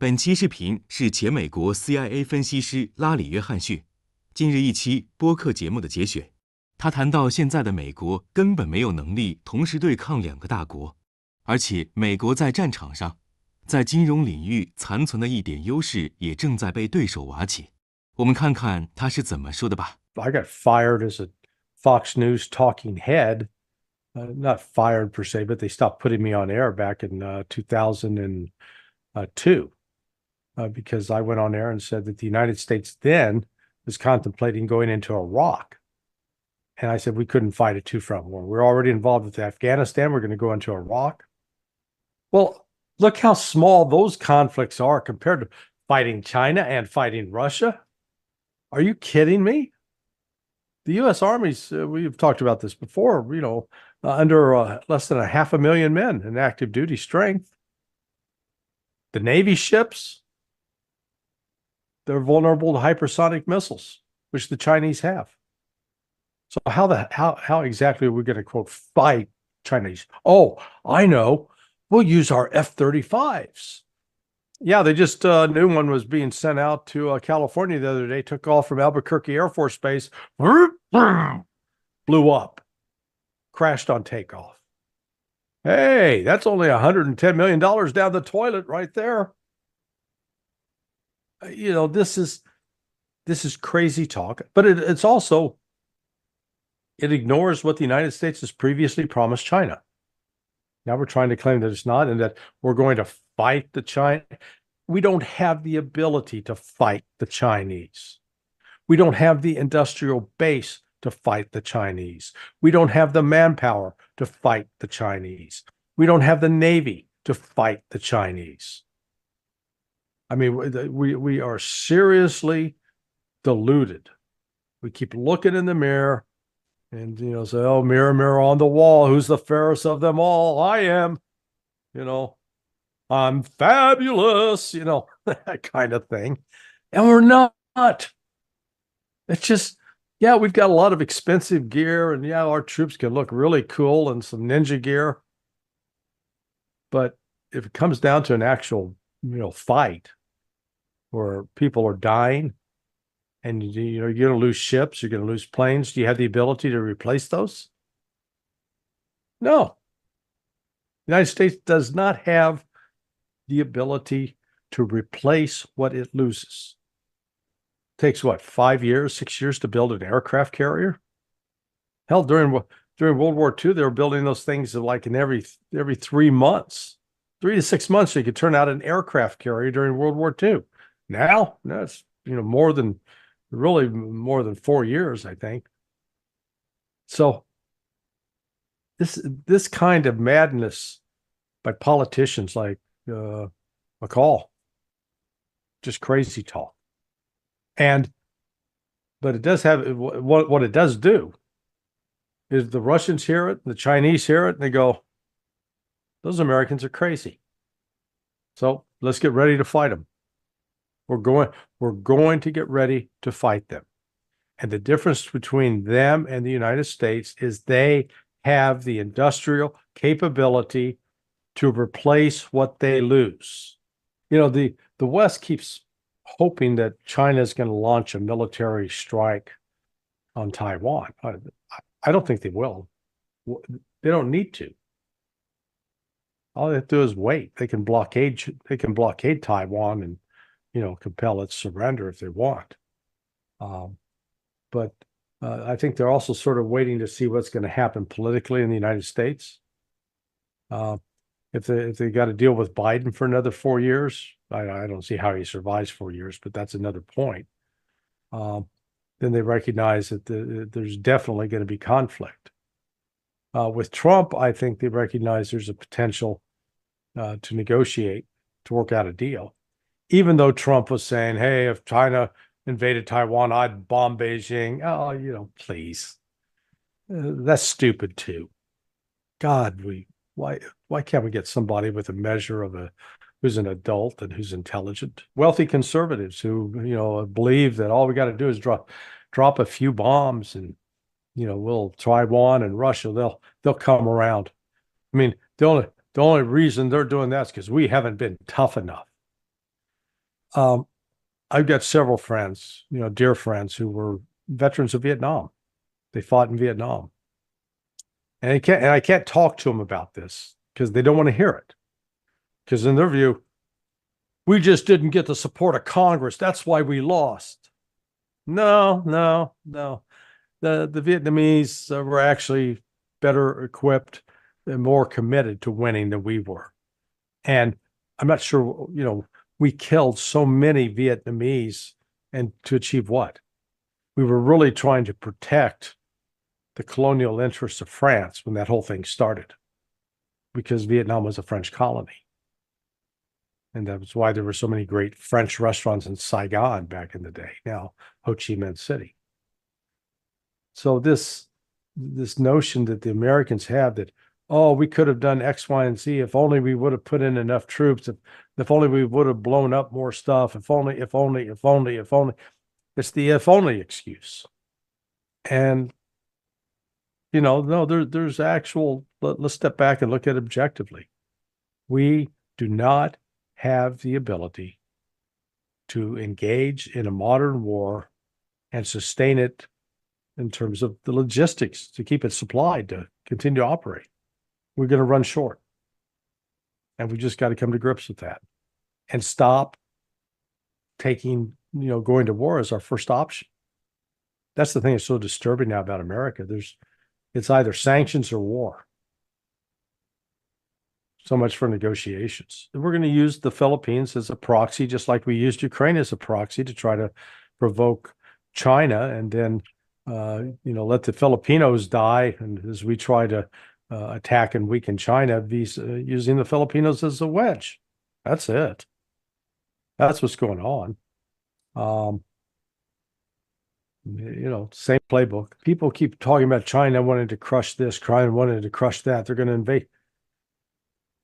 本期视频是前美国 CIA 分析师拉里·约翰逊近日一期播客节目的节选。他谈到现在的美国根本没有能力同时对抗两个大国，而且美国在战场上，在金融领域残存的一点优势也正在被对手瓦解。我们看看他是怎么说的吧。I got fired as a Fox News talking head. Not fired per se, but they stopped putting me on air back in 2002 because I went on air and said that the United States then was contemplating going into Iraq. And I said we couldn't fight a two-front war. We're already involved with Afghanistan. We're going to go into Iraq. Well, look how small those conflicts are compared to fighting China and fighting Russia. Are you kidding me? The U.S. Army's, we've talked about this before, under less than 500,000 men in active duty strength. The Navy ships, they're vulnerable to hypersonic missiles, which the Chinese have. So how exactly are we going to, quote, fight Chinese? Oh, I know. We'll use our F-35s. Yeah, they just, a new one was being sent out to California the other day, took off from Albuquerque Air Force Base, blew up, crashed on takeoff. Hey, that's only $110 million down the toilet right there. This is crazy talk, but it's also, it ignores what the United States has previously promised China. Now we're trying to claim that it's not and that we're going to fight the China. We don't have the ability to fight the Chinese. We don't have the industrial base to fight the Chinese. We don't have the manpower to fight the Chinese. We don't have the Navy to fight the Chinese. I mean, we are seriously deluded. We keep looking in the mirror and, say, oh, mirror, mirror on the wall, who's the fairest of them all? I am, I'm fabulous, that kind of thing. And we're not. It's just, yeah, we've got a lot of expensive gear and yeah, our troops can look really cool and some ninja gear. But if it comes down to an actual, fight where people are dying and, you're going to lose ships, you're going to lose planes, do you have the ability to replace those? No. The United States does not have the ability to replace what it loses. It takes what, 5 years, 6 years to build an aircraft carrier? Hell, during World War II, they were building those things like in every 3 months, 3 to 6 months, you could turn out an aircraft carrier during World War II. Now, that's more than 4 years, I think. So this kind of madness by politicians like McCall, just crazy talk. But it does have what it does do is the Russians hear it, the Chinese hear it, and they go, those Americans are crazy. So let's get ready to fight them. We're going to get ready to fight them. And the difference between them and the United States is they have the industrial capability to replace what they lose. The West keeps hoping that China is going to launch a military strike on Taiwan. I don't think they will. They don't need to. All they have to do is wait. They can blockade Taiwan and, compel its surrender if they want. But I think they're also sort of waiting to see what's going to happen politically in the United States. If they got to deal with Biden for another 4 years, I don't see how he survives 4 years, but that's another point. Then they recognize that there's definitely going to be conflict. With Trump, I think they recognize there's a potential to negotiate, to work out a deal. Even though Trump was saying, hey, if China invaded Taiwan, I'd bomb Beijing. Oh, please. That's stupid too. God, why can't we get somebody with a measure of who's an adult and who's intelligent? Wealthy conservatives who, believe that all we got to do is drop a few bombs and, we'll Taiwan and Russia, they'll come around. I mean, the only reason they're doing that is because we haven't been tough enough. I've got several friends, dear friends who were veterans of Vietnam. They fought in Vietnam. And I can't talk to them about this because they don't want to hear it. Because in their view, we just didn't get the support of Congress. That's why we lost. No. The Vietnamese were actually better equipped and more committed to winning than we were. And I'm not sure, we killed so many Vietnamese, and to achieve what? We were really trying to protect the colonial interests of France when that whole thing started, because Vietnam was a French colony. And that was why there were so many great French restaurants in Saigon back in the day, now Ho Chi Minh City. So this notion that the Americans have that, oh, we could have done X, Y, and Z if only we would have put in enough troops, if only we would have blown up more stuff, if only. It's the if only excuse. And, no, there's actual, let's step back and look at it objectively. We do not have the ability to engage in a modern war and sustain it in terms of the logistics to keep it supplied to continue to operate. We're going to run short. And we just got to come to grips with that and stop taking, going to war as our first option. That's the thing that's so disturbing now about America. It's either sanctions or war. So much for negotiations. We're going to use the Philippines as a proxy, just like we used Ukraine as a proxy to try to provoke China, and then let the Filipinos die, and as we try to attack and weaken China, using the Filipinos as a wedge. That's it. That's what's going on. Same playbook. People keep talking about China wanting to crush this, China wanting to crush that. They're going to invade.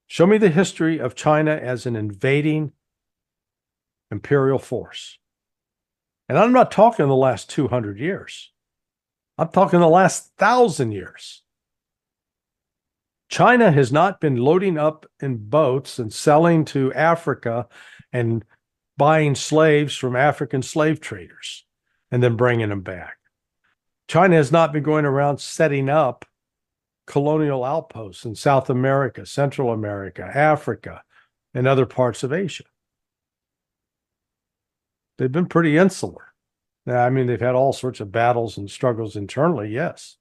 Show me the history of China as an invading imperial force. And I'm not talking the last 200 years. I'm talking the last 1,000 years. China has not been loading up in boats and selling to Africa and buying slaves from African slave traders and then bringing them back. China has not been going around setting up colonial outposts in South America, Central America, Africa, and other parts of Asia. They've been pretty insular. Now, I mean, they've had all sorts of battles and struggles internally, yes.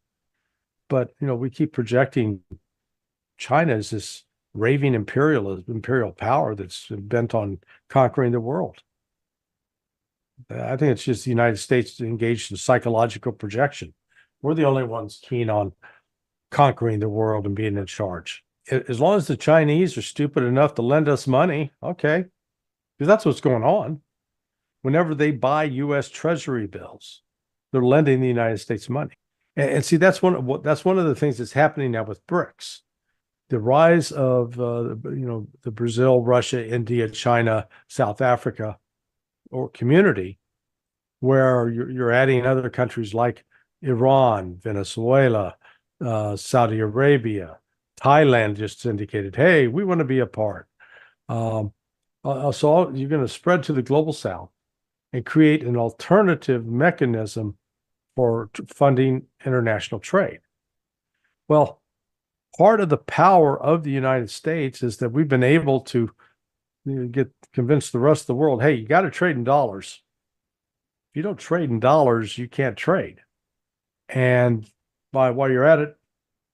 But, we keep projecting China as this raving imperial power that's bent on conquering the world. I think it's just the United States engaged in psychological projection. We're the only ones keen on conquering the world and being in charge. As long as the Chinese are stupid enough to lend us money, okay, because that's what's going on. Whenever they buy U.S. Treasury bills, they're lending the United States money. And see, that's one of the things that's happening now with BRICS. The rise of the Brazil, Russia, India, China, South Africa, or community, where you're adding other countries like Iran, Venezuela, Saudi Arabia, Thailand just indicated, hey, we want to be a part. So you're going to spread to the global south and create an alternative mechanism for funding international trade. Well, part of the power of the United States is that we've been able to convince the rest of the world, hey, you got to trade in dollars. If you don't trade in dollars, you can't trade. And while you're at it,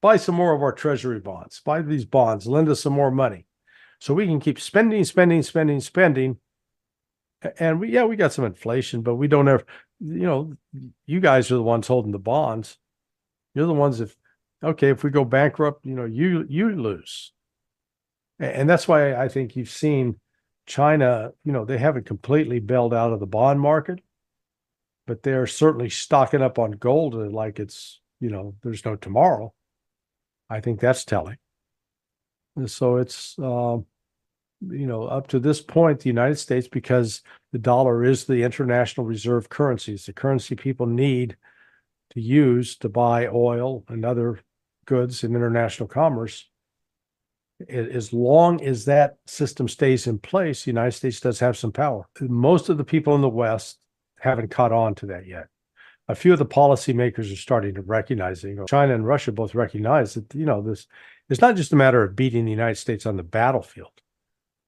buy some more of our treasury bonds, buy these bonds, lend us some more money so we can keep spending. And we got some inflation, but we don't ever, you guys are the ones holding the bonds. You're the ones if we go bankrupt, you lose. And that's why I think you've seen China, they haven't completely bailed out of the bond market, but they're certainly stocking up on gold like it's, there's no tomorrow. I think that's telling. And so it's, up to this point, the United States, because the dollar is the international reserve currency, it's the currency people need to use to buy oil and other goods in international commerce. As long as that system stays in place, the United States does have some power. Most of the people in the West haven't caught on to that yet. A few of the policymakers are starting to recognize it. China and Russia both recognize that, this it's not just a matter of beating the United States on the battlefield.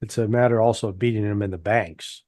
It's a matter also of beating them in the banks.